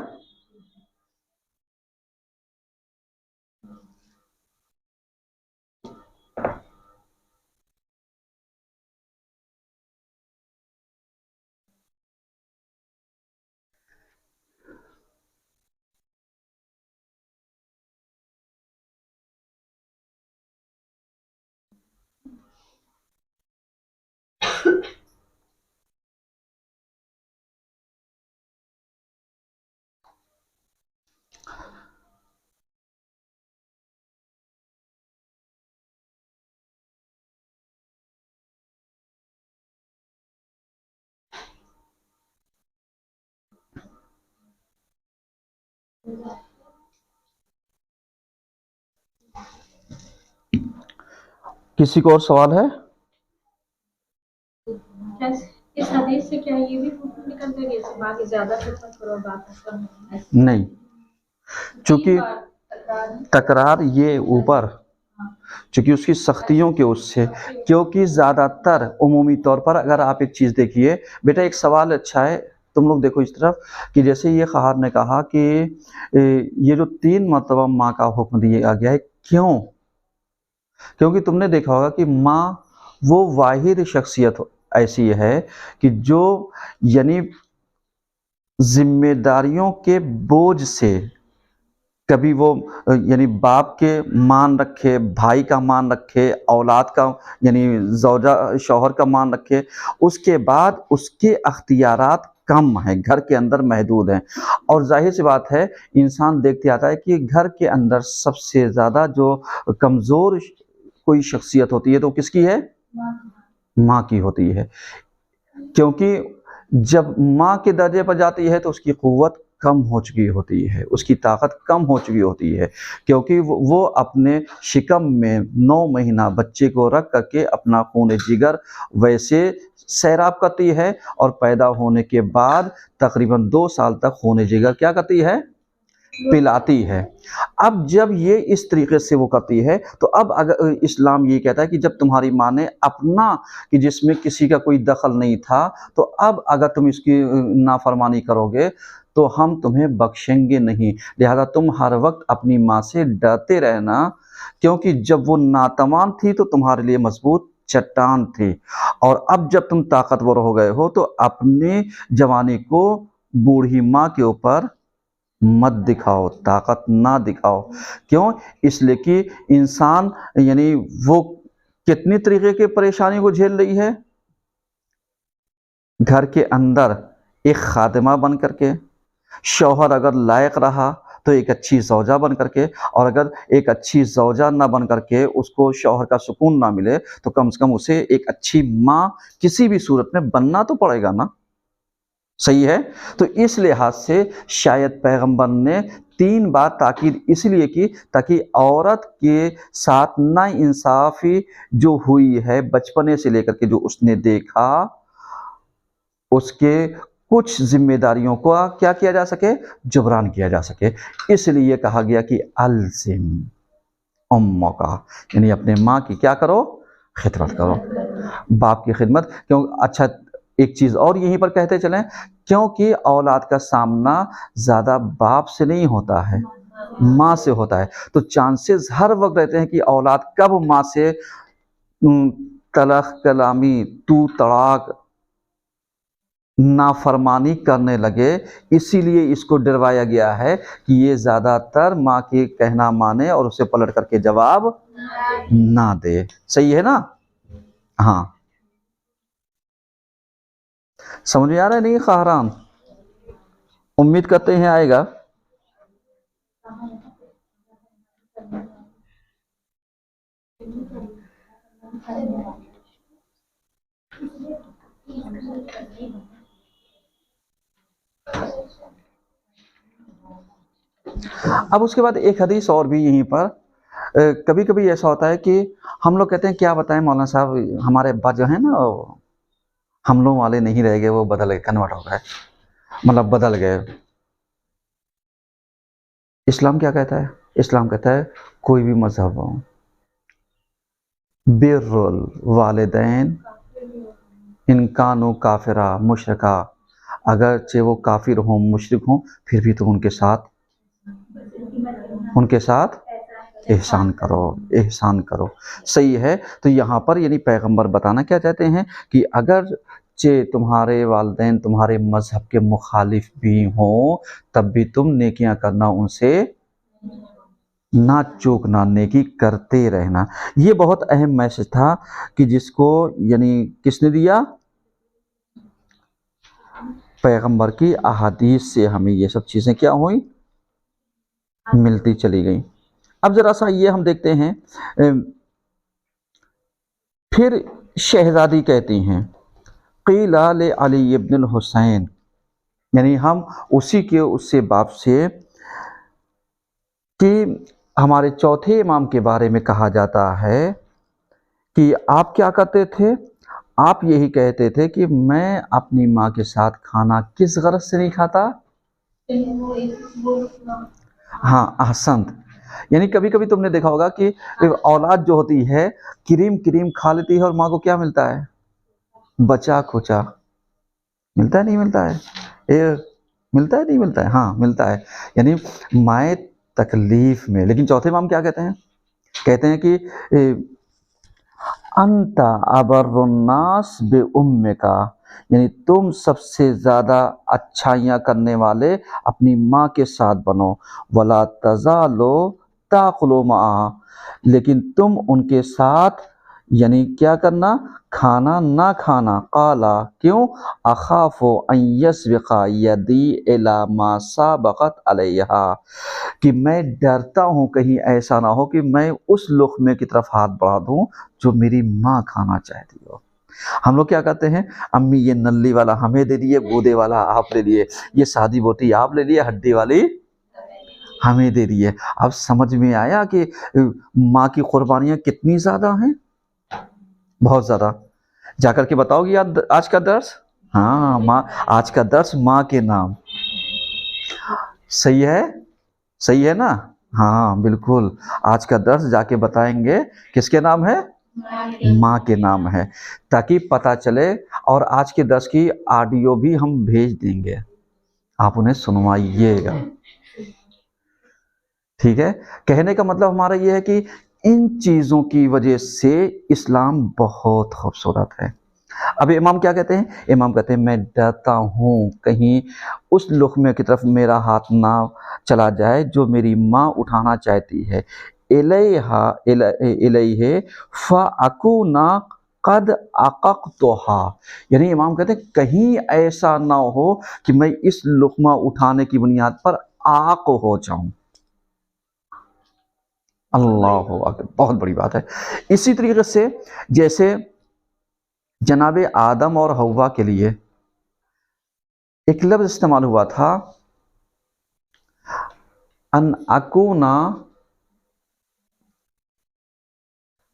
किसी को और सवाल है? इस हदीस से क्या ये भी निकलता है कि माँ की ज्यादा खिदमत करो बाप का? नहीं, चूंकि तकरार ये ऊपर, चूंकि उसकी सख्तियों के उससे, क्योंकि ज़्यादातर उमूमी तौर पर अगर आप एक चीज़ देखिए बेटा, एक सवाल अच्छा है, तुम लोग देखो इस तरफ कि जैसे ये ख़हार ने कहा कि ये जो 3 मरतबा माँ का हुक्म दिया गया है, क्यों? क्योंकि तुमने देखा होगा कि माँ वो वाहिद शख्सियत ऐसी है कि जो यानी जिम्मेदारियों के बोझ से कभी वो यानी बाप के मान रखे, भाई का मान रखे, औलाद का यानी ज़ौजा शौहर का मान रखे, उसके बाद उसके अख्तियारात कम हैं, घर के अंदर महदूद हैं। और जाहिर सी बात है, इंसान देखते आता है कि घर के अंदर सबसे ज़्यादा जो कमज़ोर कोई शख्सियत होती है तो किसकी है? माँ की होती है। क्योंकि जब माँ के दर्जे पर जाती है तो उसकी क़ुव्वत कम हो चुकी होती है, उसकी ताकत कम हो चुकी होती है, क्योंकि वो अपने शिकम में 9 महीना बच्चे को रख करके अपना खून जिगर वैसे सैराब करती है और पैदा होने के बाद तकरीबन 2 साल तक खून जिगर क्या करती है? पिलाती है। अब जब ये इस तरीके से वो करती है तो अब अगर इस्लाम ये कहता है कि जब तुम्हारी माँ ने अपना कि जिसमें किसी का कोई दखल नहीं था, तो अब अगर तुम इसकी नाफरमानी करोगे तो हम तुम्हें बख्शेंगे नहीं। लिहाजा तुम हर वक्त अपनी माँ से डरते रहना, क्योंकि जब वो नातवान थी तो तुम्हारे लिए मजबूत चट्टान थी, और अब जब तुम ताकतवर हो गए हो तो अपने जवानी को बूढ़ी माँ के ऊपर मत दिखाओ, ताकत ना दिखाओ। क्यों? इसलिए कि इंसान यानी वो कितनी तरीके की परेशानी को झेल रही है। घर के अंदर एक खादिमा बन करके, शौहर अगर लायक रहा तो एक अच्छी ज़ौजा बन करके, और अगर एक अच्छी ज़ौजा ना बन करके उसको शौहर का सुकून ना मिले तो कम से कम उसे एक अच्छी माँ किसी भी सूरत में बनना तो पड़ेगा ना। सही है? तो इस लिहाज से शायद पैगंबर ने 3 बार ताकीद इसलिए की ताकि औरत के साथ नाइंसाफ़ी जो हुई है बचपने से लेकर के जो उसने देखा, उसके कुछ जिम्मेदारियों को क्या किया जा सके? जबरान किया जा सके। इसलिए कहा गया कि अलज़िम उम्मा का, यानी अपने माँ की क्या करो? खिदमत करो, बाप की खिदमत। क्यों? अच्छा, एक चीज़ और यहीं पर कहते चलें, क्योंकि औलाद का सामना ज़्यादा बाप से नहीं होता है, माँ से होता है। तो चांसेस हर वक्त रहते हैं कि औलाद कब माँ से तलख कलामी, तू तड़ाक, नाफरमानी करने लगे। इसीलिए इसको डरवाया गया है कि ये ज़्यादातर माँ के कहना माने और उसे पलट करके जवाब ना दे। सही है ना? हाँ, समझ में आ रहा है नहीं कहरान? उम्मीद करते हैं आएगा। अब उसके बाद एक हदीस और भी यहीं पर, कभी कभी ऐसा होता है कि हम लोग कहते हैं क्या बताएं मौलाना साहब, हमारे अब्बा जो है ना वो हम लोग वाले नहीं रह गए, वो बदल गए, कन्वर्ट हो गए, मतलब बदल गए। इस्लाम क्या कहता है? इस्लाम कहता है कोई भी मजहब हो, बिर्रुल वालिदैन इनकानु काफिरा मुशरिका, अगरचे वो काफिर हों मुशरिक हों फिर भी तुम उनके साथ एहसान करो, एहसान करो। सही है। तो यहाँ पर यानी पैगंबर बताना क्या चाहते हैं कि अगर चे तुम्हारे वालिदैन तुम्हारे मजहब के मुखालिफ भी हों तब भी तुम नेकियां करना, उनसे ना चूकना, नेकी करते रहना। ये बहुत अहम मैसेज था कि जिसको यानी किसने दिया? पैगंबर की अहादीस से हमें ये सब चीज़ें क्या हुई? मिलती चली गई। अब जरा सा ये हम देखते हैं, फिर शहजादी कहती हैं क़ीला ले अली इब्न हुसैन, यानी हम उसी के उससे बाप से कि हमारे चौथे इमाम के बारे में कहा जाता है कि आप क्या करते थे? आप यही कहते थे कि मैं अपनी माँ के साथ खाना किस गरज से नहीं खाता? हाँ, अहसंत। यानी कभी कभी तुमने देखा होगा कि औलाद जो होती है क्रीम क्रीम खा लेती है और माँ को क्या मिलता है? बचा खुचा। मिलता है नहीं मिलता है? मिलता है नहीं मिलता है? हाँ मिलता है। यानी माए तकलीफ में। लेकिन चौथे इमाम क्या कहते हैं? कहते हैं कि अंता अबर्रुन्नास बे उम्मे का, यानी तुम सबसे ज़्यादा अच्छाइयाँ करने वाले अपनी माँ के साथ बनो। वला तज़ालो ताकुलो माआ, लेकिन तुम उनके साथ यानी क्या करना? खाना ना खाना। काला क्यों? अखाफो अन यस्बिका यदी इला मा साबक़त अलैहा, कि मैं डरता हूँ कहीं ऐसा ना हो कि मैं उस लुक़मे की तरफ हाथ बढ़ा दूँ जो मेरी माँ खाना चाहती हो। हम लोग क्या करते हैं? अम्मी ये नल्ली वाला हमें दे दिए, गूदे वाला आप ले लिए, ये सादी बोटी आप ले लिए, हड्डी वाली हमें दे दिए। अब समझ में आया कि माँ की कुर्बानियाँ कितनी ज़्यादा हैं? बहुत ज़्यादा। जाकर के बताओगी आज का दर्स? हाँ, माँ, आज का दर्स माँ के नाम। सही है? सही है ना? हाँ बिल्कुल। आज का दर्स जाके बताएंगे किसके नाम है? माँ के नाम है, ताकि पता चले। और आज के दर्स की ऑडियो भी हम भेज देंगे, आप उन्हें सुनवाइएगा। ठीक है? कहने का मतलब हमारा ये है कि इन चीज़ों की वजह से इस्लाम बहुत खूबसूरत है। अब इमाम क्या कहते हैं? इमाम कहते हैं मैं डरता हूँ कहीं उस लुक़मे की तरफ मेरा हाथ ना चला जाए जो मेरी माँ उठाना चाहती है। इलैहा इलैहे फ़अकूना क़द अक़क़तुहा, यानी इमाम कहते हैं कहीं ऐसा ना हो कि मैं इस लुक़मा उठाने की बुनियाद पर आक हो जाऊँ। अल्लाह अकबर, बहुत बड़ी बात है। इसी तरीके से जैसे जनाबे आदम और हव्वा के लिए एक लफ्ज़ इस्तेमाल हुआ था, अन अकूना।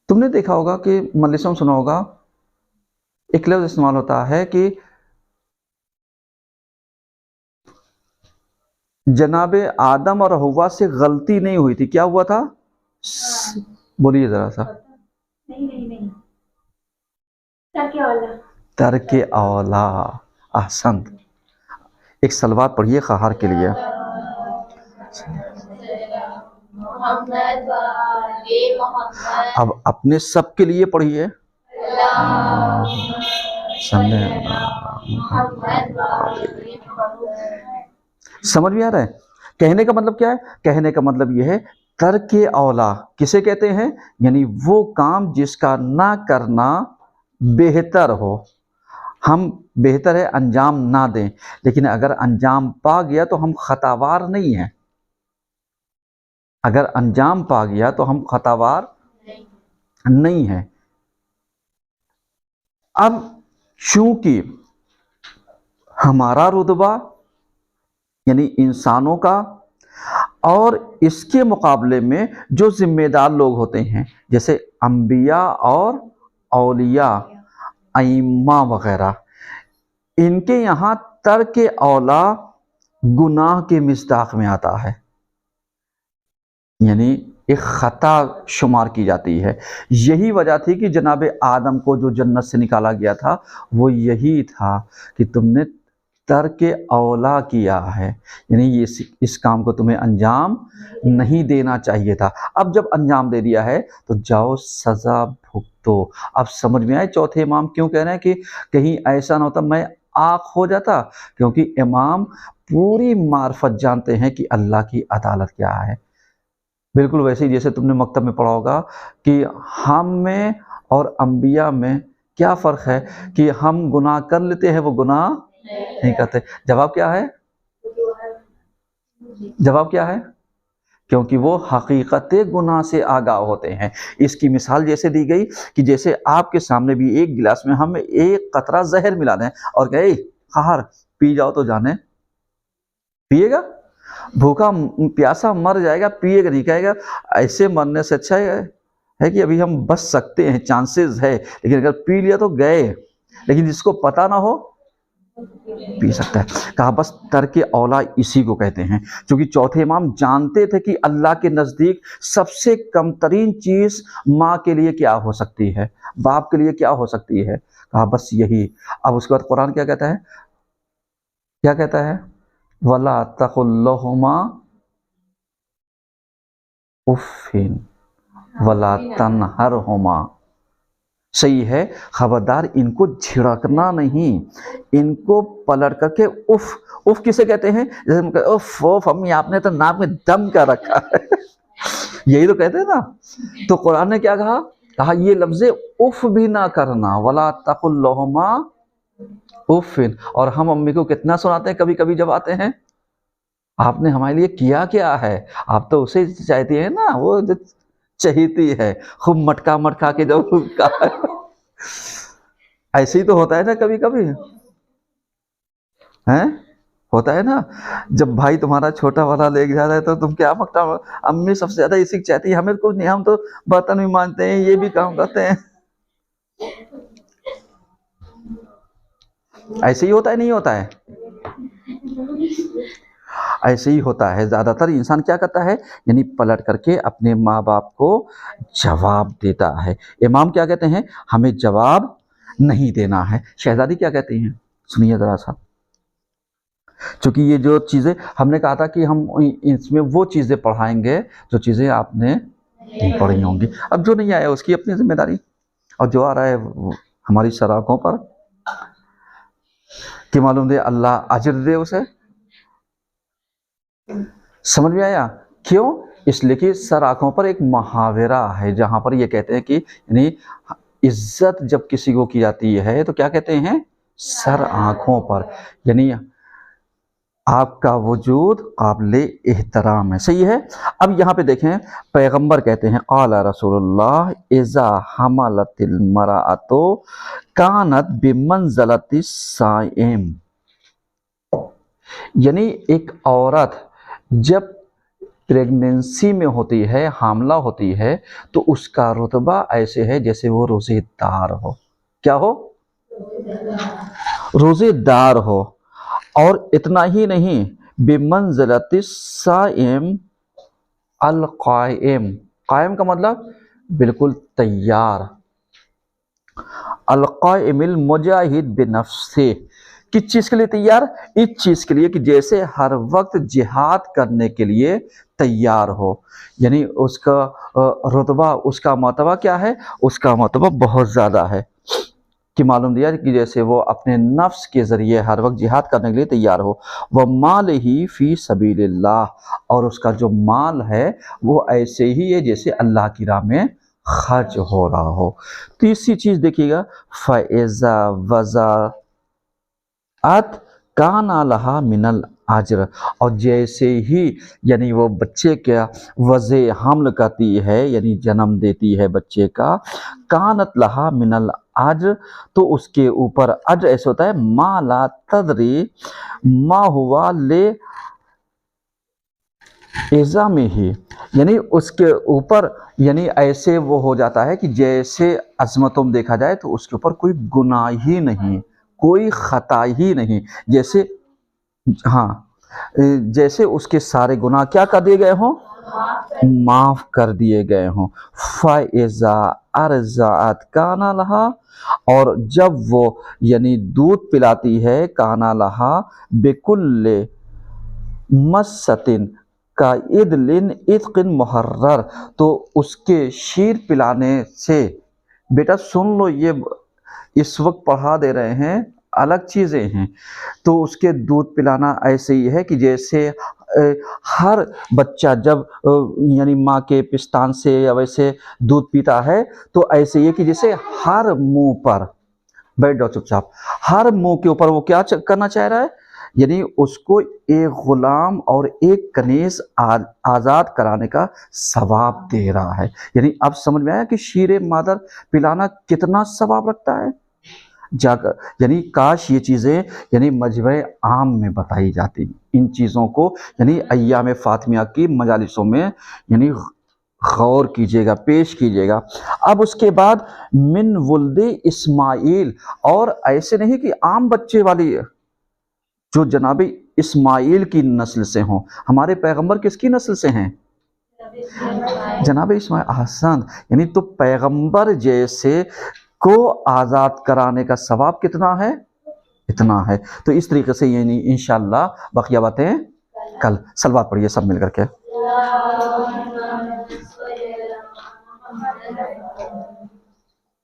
तुमने देखा होगा कि मजलिसों में सुना होगा, एक लफ्ज़ इस्तेमाल होता है कि जनाबे आदम और हव्वा से गलती नहीं हुई थी। क्या हुआ था? बोलिए जरा सा। नहीं तर्के औला। अहसंत। एक सलवात पढ़िए खहार के लिए। मोहम्मद व आले मोहम्मद। अब अपने सब के लिए पढ़िए। समझ में आ रहा है? कहने का मतलब क्या है? कहने का मतलब यह है तर्के औला किसे कहते हैं? यानी वो काम जिसका ना करना बेहतर हो। हम बेहतर है अंजाम ना दें, लेकिन अगर अंजाम पा गया तो हम खतावार नहीं हैं। अगर अंजाम पा गया तो हम खतावार नहीं हैं। अब चूंकि हमारा रुतबा यानी इंसानों का और इसके मुकाबले में जो जिम्मेदार लोग होते हैं जैसे अंबिया और औलिया, अइम्मा वगैरह, इनके यहाँ तर्क औला गुनाह के मिस्दाक में आता है, यानी एक खता शुमार की जाती है। यही वजह थी कि जनाब आदम को जो जन्नत से निकाला गया था वो यही था कि तुमने तर्क औला किया है, यानी इस काम को तुम्हें अंजाम नहीं देना चाहिए था। अब जब अंजाम दे दिया है तो जाओ सज़ा भुगतो। अब समझ में आए चौथे इमाम क्यों कह रहे हैं कि कहीं ऐसा ना होता मैं आँख हो जाता, क्योंकि इमाम पूरी मार्फत जानते हैं कि अल्लाह की अदालत क्या है। बिल्कुल वैसे ही जैसे तुमने मकतब में पढ़ा होगा कि हम में और अंबिया में क्या फ़र्क है कि हम गुनाह कर लेते हैं, वो गुनाह नहीं करते। जवाब क्या है? जवाब क्या है? क्योंकि वो हकीकत गुनाह से आगाह होते हैं। इसकी मिसाल जैसे दी गई कि जैसे आपके सामने भी एक गिलास में हम एक कतरा जहर मिला दें और कहे खार पी जाओ, तो जाने पिएगा? भूखा प्यासा मर जाएगा, पिएगा नहीं, कहेगा ऐसे मरने से अच्छा है कि अभी हम बच सकते हैं, चांसेस है, लेकिन अगर पी लिया तो गए। लेकिन जिसको पता ना हो पी सकता है। कहा बस तर्क औला इसी को कहते हैं। क्योंकि चौथे इमाम जानते थे कि अल्लाह के नज़दीक सबसे कम तरीन चीज़ माँ के लिए क्या हो सकती है, बाप के लिए क्या हो सकती है। कहा बस यही। अब उसके बाद कुरान क्या कहता है? क्या कहता है? वला तकुल्लहुमा उफ़िन वला तनहरहुमा। सही है, खबरदार इनको झिड़कना नहीं, इनको पलट करके उफ। उफ किसे कहते हैं? जैसे उफ उफ अम्मी आपने तो नाक में दम कर रखा है यही तो कहते हैं ना। तो कुरान ने क्या कहा? कहा ये लफ्ज़ उफ भी ना करना, वला तकुल्लहुमा उफ़िन। और हम अम्मी को कितना सुनाते हैं कभी कभी जब आते हैं, आपने हमारे लिए किया क्या है? आप तो उसे चाहती है ना, वो जो चहीती है, खूब मटका मटका के जब ऐसे ही तो होता है ना कभी कभी, हैं? होता है ना, जब भाई तुम्हारा छोटा वाला ले जा रहा है तो तुम क्या मटका। अम्मी सबसे ज्यादा इसी चाहती है, हमें कुछ नहीं, हम तो बर्तन भी मांजते हैं, ये भी काम करते हैं। ऐसे ही होता है, नहीं होता है? ऐसे ही होता है। ज़्यादातर इंसान क्या करता है, यानी पलट करके अपने माँ बाप को जवाब देता है। इमाम क्या कहते हैं? हमें जवाब नहीं देना है। शहजादी क्या कहती हैं? सुनिए ज़रा सा। क्योंकि ये जो चीज़ें हमने कहा था कि हम इसमें वो चीज़ें पढ़ाएंगे जो चीज़ें आपने नहीं पढ़ी होंगी। अब जो नहीं आया उसकी अपनी जिम्मेदारी, और जो आ रहा है हमारी सराखों पर कि मालूम दे अल्लाह अजर दे उसे। समझ में आया? क्यों? इसलिए कि सर आंखों पर एक मुहावरा है जहां पर ये कहते हैं कि यानी इज्जत जब किसी को की जाती है तो क्या कहते हैं? सर आंखों पर, यानी आपका वजूद काबिल एहतराम है। सही है। अब यहाँ पे देखें, पैगंबर कहते हैं क़ाला रसूलुल्लाह इज़ा हमलतिल मरअतु कानत बिमंज़लतिस साइम। यानी एक औरत जब प्रेगनेंसी में होती है, हामला होती है, तो उसका रुतबा ऐसे है जैसे वो रोज़ेदार हो। क्या हो? रोज़ेदार हो। और इतना ही नहीं, बिमंज़लतिस साइम अल क़ाइम। क़ाइम का मतलब बिल्कुल तैयार। अल क़ाइमिल मुजाहिद बिनफ्सिही, किस चीज के लिए तैयार? इस चीज के लिए कि जैसे हर वक्त जिहाद करने के लिए तैयार हो, यानी उसका रुतबा, उसका मर्तबा क्या है? उसका मर्तबा बहुत ज्यादा है कि मालूम दिया कि जैसे वो अपने नफ्स के ज़रिए हर वक्त जिहाद करने के लिए तैयार हो। वह माल ही फ़ी सबीलिल्लाह, और उसका जो माल है वो ऐसे ही है जैसे अल्लाह की राह में खर्च हो रहा हो। तीसरी चीज़ देखिएगा, फ़ैज़ा वज़ाअत काना लहा मिनल अजर, और जैसे ही यानी वो बच्चे का वज़े हमल करती है यानी जन्म देती है बच्चे का, कानत लहा मिनल अजर, तो उसके ऊपर अजर ऐसा होता है मा ला तदरी मा हुआ ले एज़ा में ही, यानी उसके ऊपर यानी ऐसे वो हो जाता है कि जैसे अज़मतों में देखा जाए तो उसके ऊपर कोई गुनाह ही नहीं, कोई खता ही नहीं, जैसे हाँ जैसे उसके सारे गुनाह क्या कर दिए गए हों? माफ कर दिए गए हों। फ़ैज़ा अर्ज़अत काना लहा, और जब वो यानी दूध पिलाती है, काना लहा बेकुल्ले मस्सतिन का इदलिन इत्क़िन मुहर्रर, तो उसके शीर पिलाने से, बेटा सुन लो, ये इस वक्त पढ़ा दे रहे हैं, अलग चीज़ें हैं, तो उसके दूध पिलाना ऐसे ही है कि जैसे हर बच्चा जब यानी माँ के पिस्तान से या वैसे दूध पीता है, तो ऐसे ही है कि जैसे हर मुंह पर, बैठ जाओ चुपचाप, हर मुंह के ऊपर वो क्या करना चाह रहा है, यानी उसको एक गुलाम और एक कनीज आज़ाद कराने का सवाब दे रहा है। यानी अब समझ में आया कि शीरे मादर पिलाना कितना सवाब रखता है जाकर, यानी काश ये चीज़ें यानी मजमे आम में बताई जाती, इन चीज़ों को यानी अय्याम फातिमिया की मजालिसों में यानी गौर कीजिएगा, पेश कीजिएगा। अब उसके बाद मिन वुल्दे इस्माइल, और ऐसे नहीं कि आम बच्चे वाली, जो जनाब इस्माइल की नस्ल से हों। हमारे पैगंबर किसकी नस्ल से हैं? जनाब इस्माइल। ahsan, यानी तो पैगंबर जैसे को आज़ाद कराने का सवाब कितना है? इतना है। तो इस तरीके से यानी इंशाअल्लाह बकिया बातें कल। सलवात पढ़िए सब मिल करके।